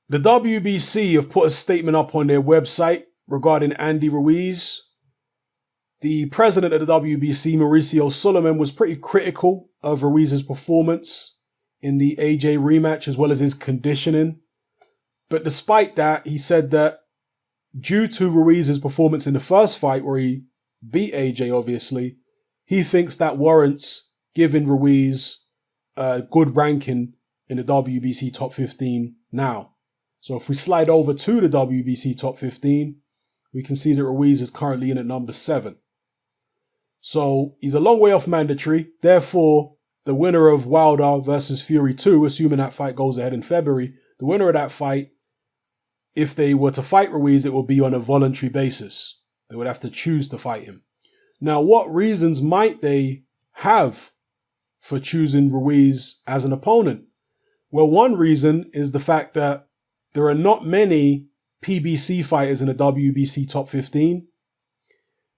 The WBC have put a statement up on their website regarding Andy Ruiz. The president of the WBC, Mauricio Suleiman, was pretty critical of Ruiz's performance in the AJ rematch as well as his conditioning. But despite that, he said that due to Ruiz's performance in the first fight where he beat AJ, obviously, he thinks that warrants giving Ruiz a good ranking in the WBC top 15 now. So if we slide over to the WBC top 15, we can see that Ruiz is currently in at number 7. So he's a long way off mandatory. Therefore, the winner of Wilder versus Fury 2, assuming that fight goes ahead in February, the winner of that fight, if they were to fight Ruiz, it would be on a voluntary basis. They would have to choose to fight him. Now, what reasons might they have for choosing Ruiz as an opponent? Well, one reason is the fact that there are not many PBC fighters in the WBC top 15.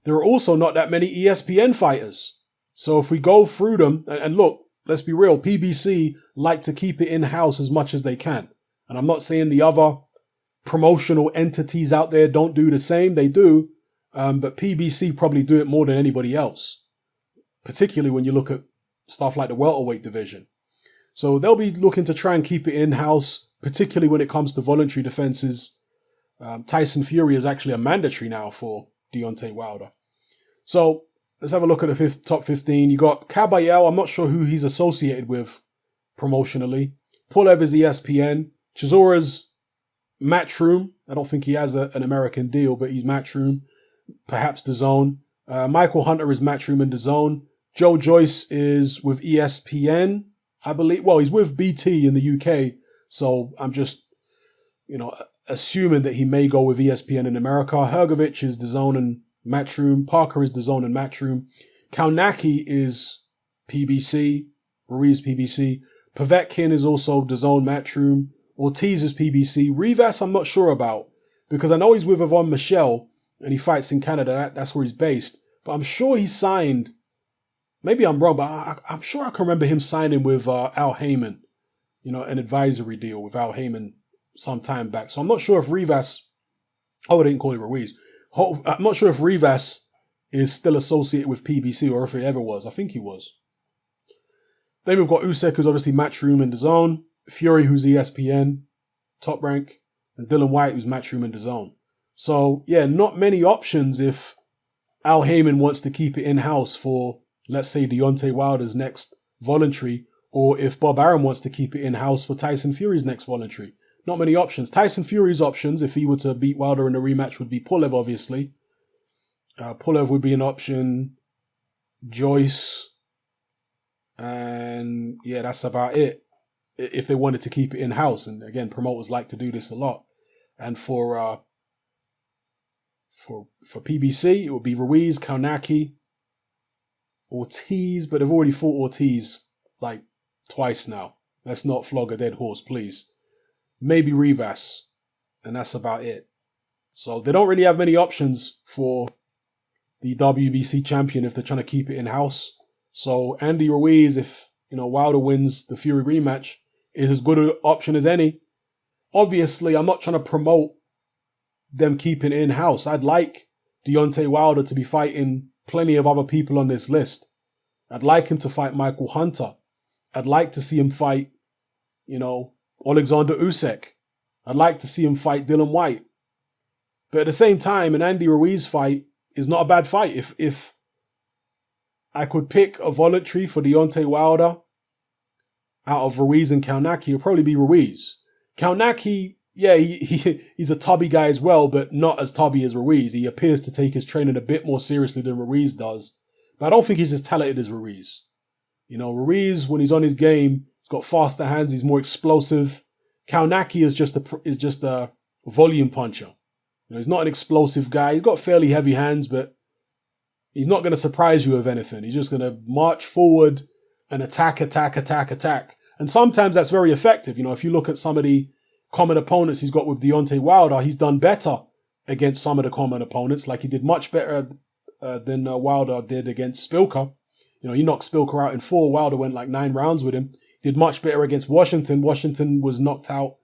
There are also not that many ESPN fighters. So if we go through them, and look, let's be real, PBC like to keep it in-house as much as they can. And I'm not saying the other promotional entities out there don't do the same. They do. But PBC probably do it more than anybody else, particularly when you look at stuff like the welterweight division. So they'll be looking to try and keep it in-house, particularly when it comes to voluntary defenses. Tyson Fury is actually a mandatory now for Deontay Wilder. So let's have a look at the top 15. You got Caballel. I'm not sure who he's associated with promotionally. Pulev is ESPN. Chisora's Matchroom. I don't think he has an American deal, but he's Matchroom. Perhaps DAZN. Michael Hunter is Matchroom and DAZN. Joe Joyce is with ESPN, I believe. Well, he's with BT in the UK, so I'm just, assuming that he may go with ESPN in America. Hergovich is DAZN and Matchroom. Parker is DAZN and Matchroom. Kaunaki is PBC. Ruiz PBC. Povetkin is also DAZN Matchroom. Ortiz is PBC. Rivas I'm not sure about, because I know he's with Yvonne Michelle and he fights in Canada. That's where he's based. But I'm sure he signed, maybe I'm wrong, but I'm sure I can remember him signing with Al Heyman, an advisory deal with Al Heyman some time back. So I'm not sure if Rivas, I didn't call it Ruiz. I'm not sure if Rivas is still associated with PBC or if he ever was. I think he was. Then we've got Usyk, who's obviously Matchroom and DAZN. Fury, who's ESPN, Top Rank. And Dylan White, who's Matchroom and DAZN. So, yeah, not many options if Al Heyman wants to keep it in-house for, let's say, Deontay Wilder's next voluntary, or if Bob Arum wants to keep it in-house for Tyson Fury's next voluntary. Not many options. Tyson Fury's options, if he were to beat Wilder in a rematch, would be Pulev, obviously. Pulev would be an option. Joyce. And, yeah, that's about it. If they wanted to keep it in-house. And, again, promoters like to do this a lot. And for PBC, it would be Ruiz, Kaunaki, Ortiz, but they've already fought Ortiz like twice now. Let's not flog a dead horse, please. Maybe Rivas, and that's about it. So they don't really have many options for the WBC champion if they're trying to keep it in-house. So Andy Ruiz, if Wilder wins the Fury rematch, is as good an option as any. Obviously, I'm not trying to promote them keeping it in-house. I'd like Deontay Wilder to be fighting plenty of other people on this list. I'd like him to fight Michael Hunter. I'd like to see him fight, Alexander Usyk. I'd like to see him fight Dylan White. But at the same time, an Andy Ruiz fight is not a bad fight. If I could pick a voluntary for Deontay Wilder out of Ruiz and Kaunaki, it'll probably be Ruiz. Kaunaki, yeah, he's a tubby guy as well, but not as tubby as Ruiz. He appears to take his training a bit more seriously than Ruiz does. But I don't think he's as talented as Ruiz. Ruiz, when he's on his game, he's got faster hands, he's more explosive. Kaunaki is just a volume puncher. He's not an explosive guy. He's got fairly heavy hands, but he's not going to surprise you with anything. He's just going to march forward and attack. And sometimes that's very effective. If you look at some of the common opponents he's got with Deontay Wilder, he's done better against some of the common opponents. Like he did much better than Wilder did against Spilker. He knocked Spilker out in 4. Wilder went like 9 rounds with him. Did much better against Washington. Washington was knocked out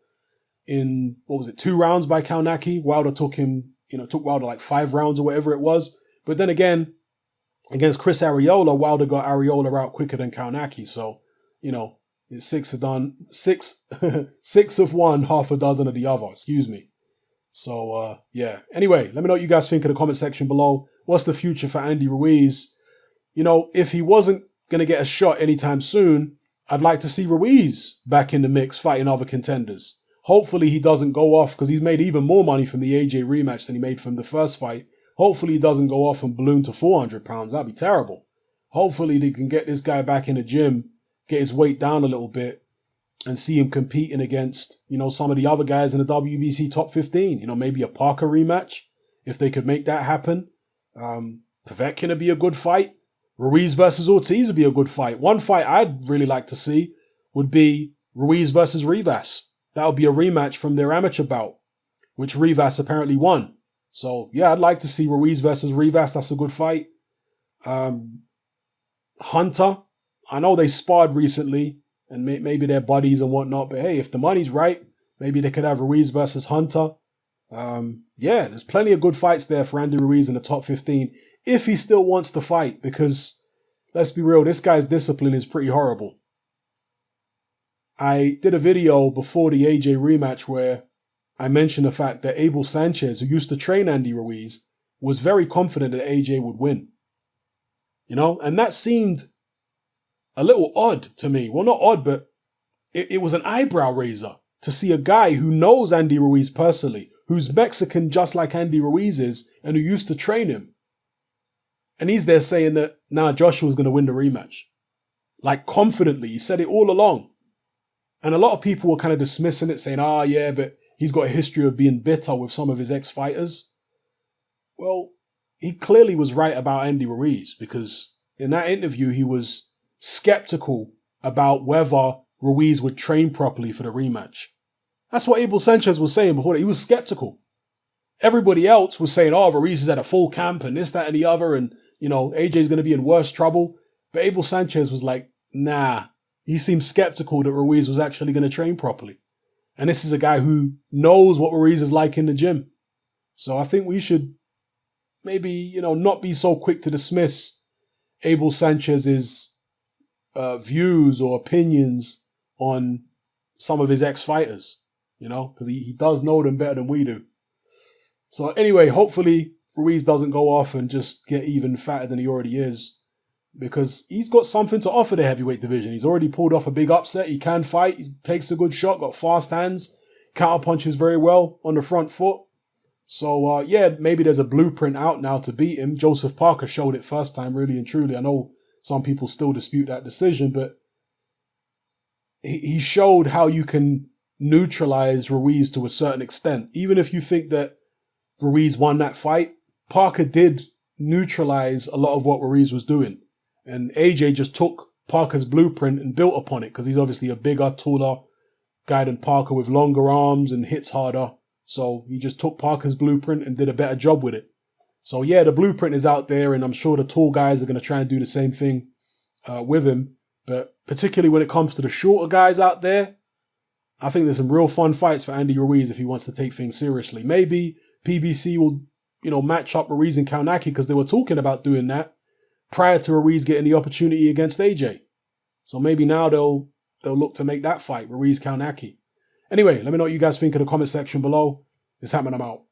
in, what was it, 2 rounds by Kaunaki. Wilder took him, took Wilder like 5 rounds or whatever it was. But then again, against Chris Arreola, Wilder got Arreola out quicker than Kaunaki. So, it's 6 of 1, half a dozen of the other, excuse me. So, yeah. Anyway, let me know what you guys think in the comment section below. What's the future for Andy Ruiz? If he wasn't going to get a shot anytime soon, I'd like to see Ruiz back in the mix fighting other contenders. Hopefully he doesn't go off, because he's made even more money from the AJ rematch than he made from the first fight. Hopefully he doesn't go off and balloon to 400 pounds. That'd be terrible. Hopefully they can get this guy back in the gym, get his weight down a little bit, and see him competing against, some of the other guys in the WBC top 15. Maybe a Parker rematch, if they could make that happen. Povetkin would be a good fight. Ruiz versus Ortiz would be a good fight. One fight I'd really like to see would be Ruiz versus Rivas. That would be a rematch from their amateur bout, which Rivas apparently won. So, yeah, I'd like to see Ruiz versus Rivas. That's a good fight. Hunter, I know they sparred recently, and maybe they're buddies and whatnot, but hey, if the money's right, maybe they could have Ruiz versus Hunter. Yeah, there's plenty of good fights there for Andy Ruiz in the top 15, if he still wants to fight, because let's be real, this guy's discipline is pretty horrible. I did a video before the AJ rematch where I mentioned the fact that Abel Sanchez, who used to train Andy Ruiz, was very confident that AJ would win. And that seemed a little odd to me. Well, not odd, but it was an eyebrow raiser to see a guy who knows Andy Ruiz personally, who's Mexican just like Andy Ruiz is, and who used to train him. And he's there saying that, Joshua's going to win the rematch. Like, confidently. He said it all along. And a lot of people were kind of dismissing it, saying, yeah, but he's got a history of being bitter with some of his ex-fighters. Well, he clearly was right about Andy Ruiz, because in that interview, he was skeptical about whether Ruiz would train properly for the rematch. That's what Abel Sanchez was saying before that. He was skeptical. Everybody else was saying, Ruiz is at a full camp and this, that, and the other, and, AJ's going to be in worse trouble. But Abel Sanchez was like, nah. He seemed skeptical that Ruiz was actually going to train properly. And this is a guy who knows what Ruiz is like in the gym. So I think we should maybe, not be so quick to dismiss Abel Sanchez's views or opinions on some of his ex-fighters, because he does know them better than we do. So anyway, hopefully Ruiz doesn't go off and just get even fatter than he already is, because he's got something to offer the heavyweight division. He's already pulled off a big upset. He can fight. He takes a good shot, got fast hands, counter punches very well on the front foot. So, yeah, maybe there's a blueprint out now to beat him. Joseph Parker showed it first time, really and truly. I know some people still dispute that decision, but he showed how you can neutralize Ruiz to a certain extent. Even if you think that Ruiz won that fight, Parker did neutralize a lot of what Ruiz was doing. And AJ just took Parker's blueprint and built upon it, because he's obviously a bigger, taller guy than Parker with longer arms and hits harder. So he just took Parker's blueprint and did a better job with it. So yeah, the blueprint is out there, and I'm sure the tall guys are going to try and do the same thing with him. But particularly when it comes to the shorter guys out there, I think there's some real fun fights for Andy Ruiz if he wants to take things seriously. Maybe PBC will, match up Ruiz and Kaunaki, because they were talking about doing that prior to Ruiz getting the opportunity against AJ. So maybe now they'll look to make that fight, Ruiz-Kaunaki. Anyway, let me know what you guys think in the comment section below. It's happening. I'm out.